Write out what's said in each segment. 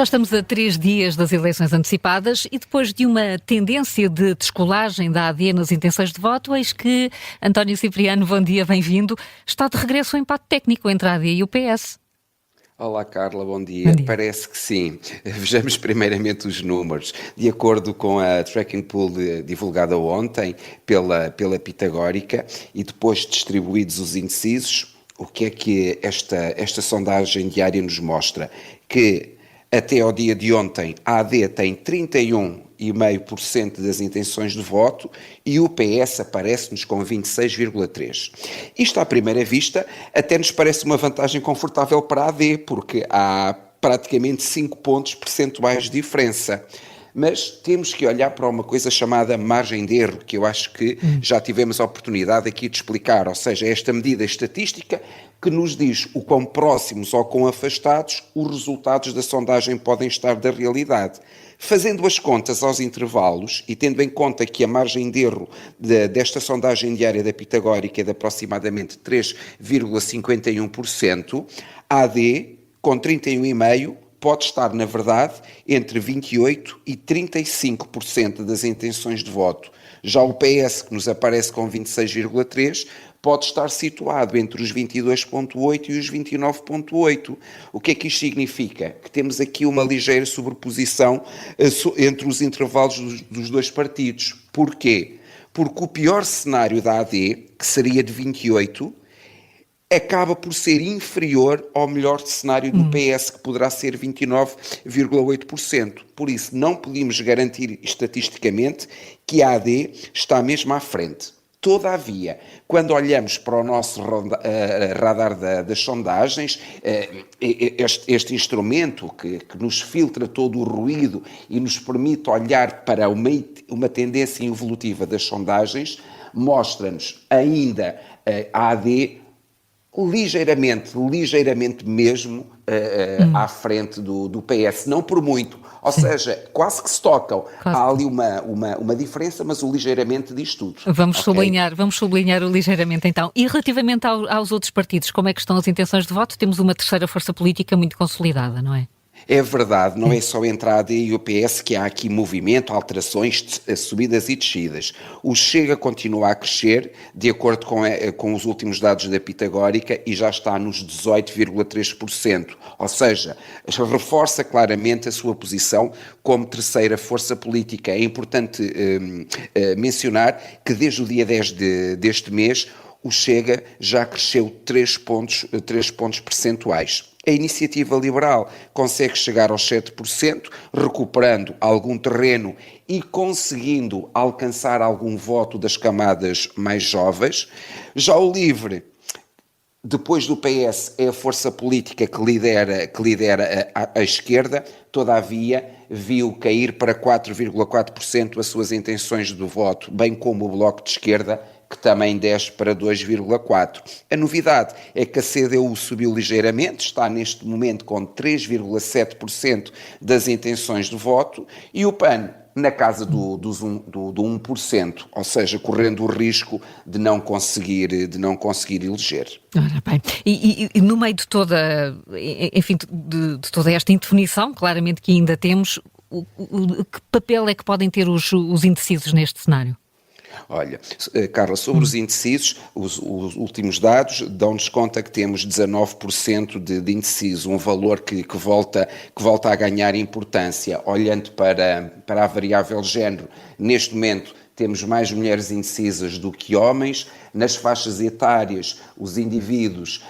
Já estamos a 3 dias das eleições antecipadas e depois de uma tendência de descolagem da AD nas intenções de voto, eis que António Cipriano, bom dia, bem-vindo, está de regresso ao empate técnico entre a AD e o PS. Olá Carla, bom Bom dia. dia. Parece que sim. Vejamos primeiramente os números. De acordo com a Tracking Pool divulgada ontem pela Pitagórica e depois distribuídos os indecisos, o que é que esta sondagem diária nos mostra? Que até ao dia de ontem a AD tem 31,5% das intenções de voto e o PS aparece-nos com 26,3%. Isto à primeira vista até nos parece uma vantagem confortável para a AD, porque há praticamente 5 pontos percentuais de diferença. Mas temos que olhar para uma coisa chamada margem de erro, que eu acho que já tivemos a oportunidade aqui de explicar, ou seja, esta medida estatística que nos diz o quão próximos ou quão afastados os resultados da sondagem podem estar da realidade. Fazendo as contas aos intervalos e tendo em conta que a margem de erro desta sondagem diária da Pitagórica é de aproximadamente 3,51%, a AD, com 31,5%, pode estar, na verdade, entre 28% e 35% das intenções de voto. Já o PS, que nos aparece com 26,3%, pode estar situado entre os 22,8% e os 29,8%. O que é que isto significa? Que temos aqui uma ligeira sobreposição entre os intervalos dos dois partidos. Porquê? Porque o pior cenário da AD, que seria de 28%, acaba por ser inferior ao melhor cenário do PS, que poderá ser 29,8%. Por isso, não podemos garantir estatisticamente que a AD está mesmo à frente. Todavia, quando olhamos para o nosso radar das sondagens, este instrumento que nos filtra todo o ruído e nos permite olhar para uma tendência evolutiva das sondagens, mostra-nos ainda a AD ligeiramente mesmo à frente do PS, não por muito, ou seja, quase que se tocam. Há ali uma diferença, mas o ligeiramente diz tudo. Vamos sublinhar o ligeiramente então. E relativamente aos outros partidos, como é que estão as intenções de voto? Temos uma terceira força política muito consolidada, não é? É verdade, não é só entre a AD e o PS que há aqui movimento, alterações, subidas e descidas. O Chega continua a crescer, de acordo com os últimos dados da Pitagórica, e já está nos 18,3%, ou seja, reforça claramente a sua posição como terceira força política. É importante mencionar que desde o dia 10 deste mês, o Chega já cresceu 3 pontos percentuais. A Iniciativa Liberal consegue chegar aos 7%, recuperando algum terreno e conseguindo alcançar algum voto das camadas mais jovens. Já o Livre, depois do PS, é a força política que lidera a esquerda, todavia viu cair para 4,4% as suas intenções de voto, bem como o Bloco de Esquerda, que também desce para 2,4%. A novidade é que a CDU subiu ligeiramente, está neste momento com 3,7% das intenções de voto, e o PAN na casa do 1%, ou seja, correndo o risco de não conseguir eleger. Ora bem, e no meio de toda, enfim, de toda esta indefinição, claramente que ainda temos, que papel é que podem ter os indecisos neste cenário? Olha, Carla, sobre os indecisos, os últimos dados dão-nos conta que temos 19% de indecisos, um valor que volta a ganhar importância. Olhando para a variável género, neste momento temos mais mulheres indecisas do que homens. Nas faixas etárias, os indivíduos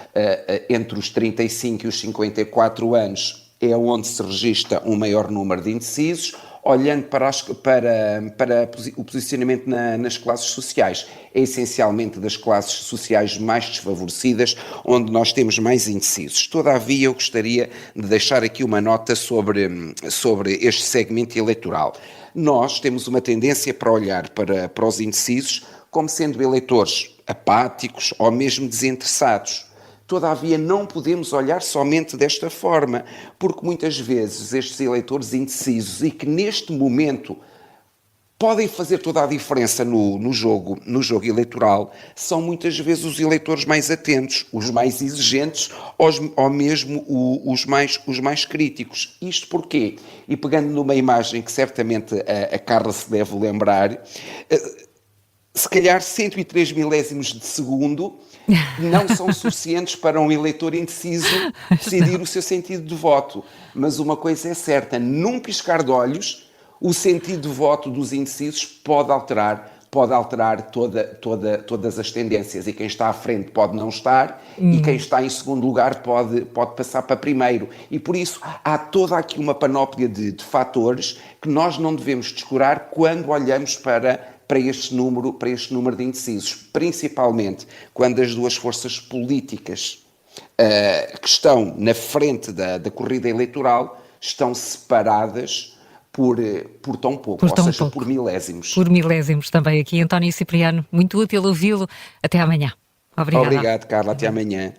entre os 35 e os 54 anos é onde se registra um maior número de indecisos. Olhando para o posicionamento nas classes sociais, é essencialmente das classes sociais mais desfavorecidas onde nós temos mais indecisos. Todavia, eu gostaria de deixar aqui uma nota sobre este segmento eleitoral. Nós temos uma tendência para olhar para os indecisos como sendo eleitores apáticos ou mesmo desinteressados. Todavia, não podemos olhar somente desta forma, porque muitas vezes estes eleitores indecisos e que neste momento podem fazer toda a diferença no jogo eleitoral são muitas vezes os eleitores mais atentos, os mais exigentes ou mesmo os mais críticos. Isto porquê? E pegando numa imagem que certamente a Carla se deve lembrar, se calhar 103 milésimos de segundo não são suficientes para um eleitor indeciso decidir o seu sentido de voto. Mas uma coisa é certa, num piscar de olhos, o sentido de voto dos indecisos pode alterar todas as tendências, e quem está à frente pode não estar, e quem está em segundo lugar pode passar para primeiro. E por isso há toda aqui uma panóplia de fatores que nós não devemos descurar quando olhamos para este número de indecisos, principalmente quando as duas forças políticas que estão na frente da corrida eleitoral estão separadas por tão pouco, ou seja, por milésimos. Por milésimos também aqui. António Cipriano, muito útil ouvi-lo. Até amanhã. Obrigada. Obrigado, Carla. Até amanhã.